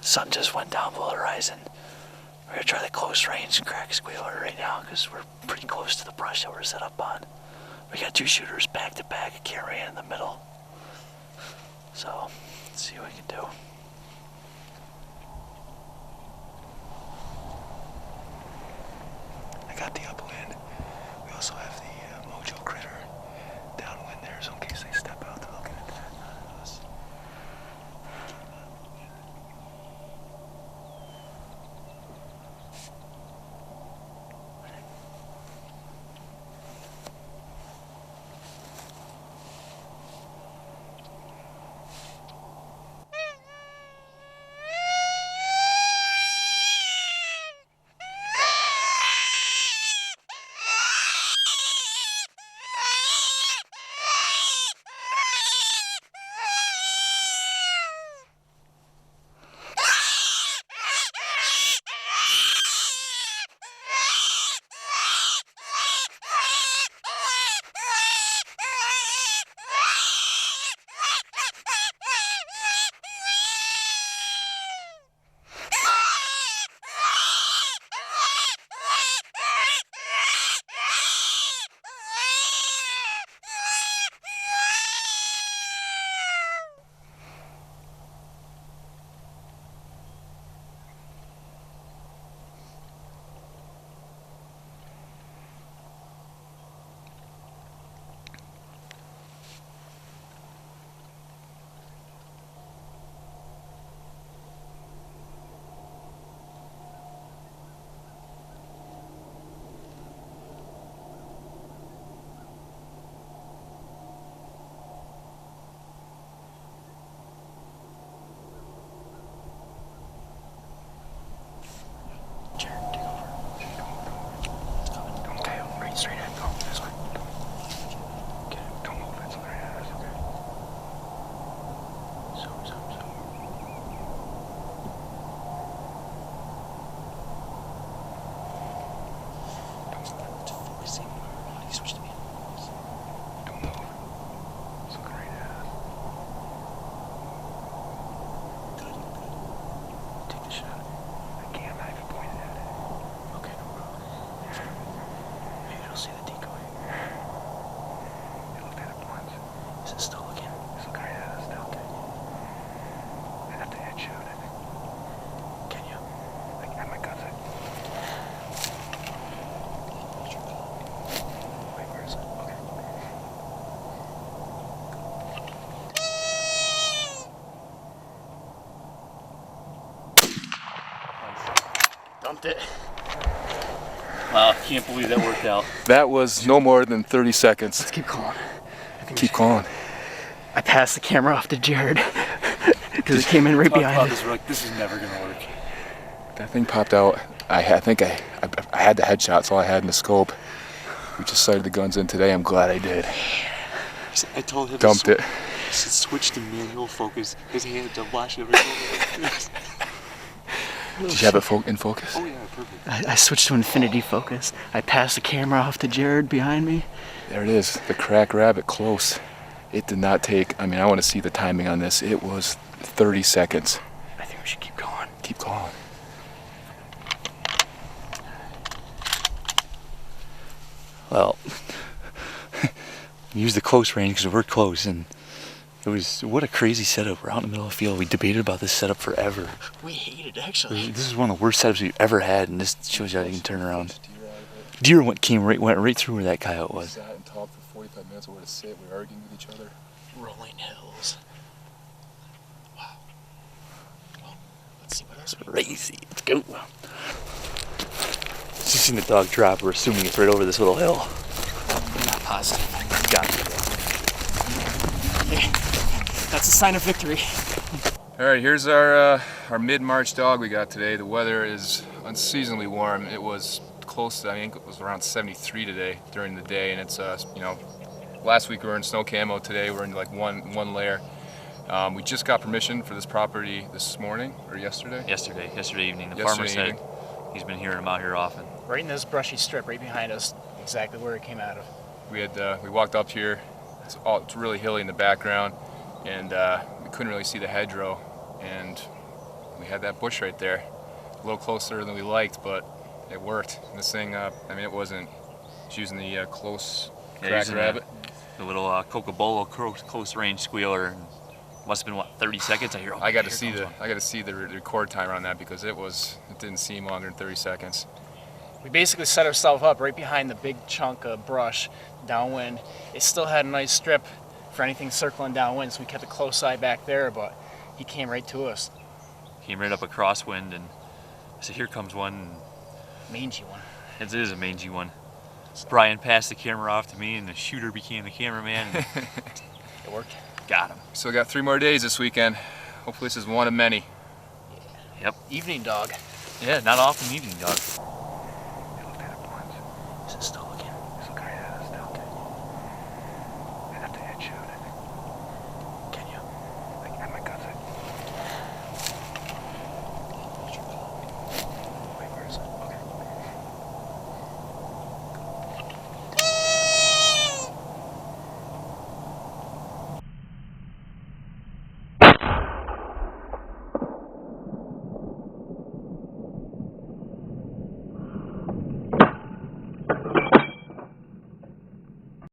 sun just went down below the horizon. We're gonna try the close range crack squealer right now because we're pretty close to the brush that we're set up on. We got 2 shooters back to back, a camera in the middle. So, let's see what we can do. I got the upwind. We also have the Mojo critter downwind there, so in case they step out, they're looking at that, not at us. Dumped it. Wow, I can't believe that worked out. That was no more than 30 seconds. Let's keep calling. Keep calling. I passed the camera off to Jared because it came in right behind us. We're like, this is never gonna work. That thing popped out. I think I had the headshot, so I had in the scope. We just sighted the guns in today. I'm glad I did. I told him Dumped it. He said switch to manual focus. His hand to watch everything. Did you have it in focus? Oh yeah, perfect. I switched to infinity focus. I passed the camera off to Jared behind me. There it is, the crack rabbit close. It did not take, I mean, I want to see the timing on this. It was 30 seconds. I think we should keep going. Keep going. Well, use the close range because we're close, and it was, what a crazy setup. We're out in the middle of the field. We debated about this setup forever. We hate it, actually. This is one of the worst setups we've ever had, and this shows you how you can turn around. Deer went right through where that coyote was. We sat and talked for 45 minutes where to sit. We were arguing with each other. Rolling hills. Wow. Well, let's see what else. Crazy. Let's go. Just seen the dog drop. We're assuming it's right over this little hill. I'm not positive. Got it. Okay. That's a sign of victory. All right, here's our mid-March dog we got today. The weather is unseasonably warm. It was close to, I think it was around 73 today during the day, and it's you know, last week we were in snow camo. Today we're in like one layer. We just got permission for this property this morning or yesterday. Yesterday evening. The farmer said he's been hearing them out here often. Right in this brushy strip right behind us, exactly where it came out of. We walked up here. It's really hilly in the background, and we couldn't really see the hedgerow. And we had that bush right there. A little closer than we liked, but it worked. And this thing, I mean, it wasn't. It's using the close cracked rabbit. The little Coca-Cola close range squealer. Must have been what, 30 seconds? I hear. Oh, I got to see the record timer on that because it didn't seem longer than 30 seconds. We basically set ourselves up right behind the big chunk of brush downwind. It still had a nice strip for anything circling downwind, so we kept a close eye back there, but he came right to us. Came right up a crosswind, and I said, here comes one. Mangy one. It is a mangy one. Brian passed the camera off to me, and the shooter became the cameraman. It worked. Got him. So we got 3 more days this weekend. Hopefully this is one of many. Yep. Evening dog. Yeah, not often evening dog.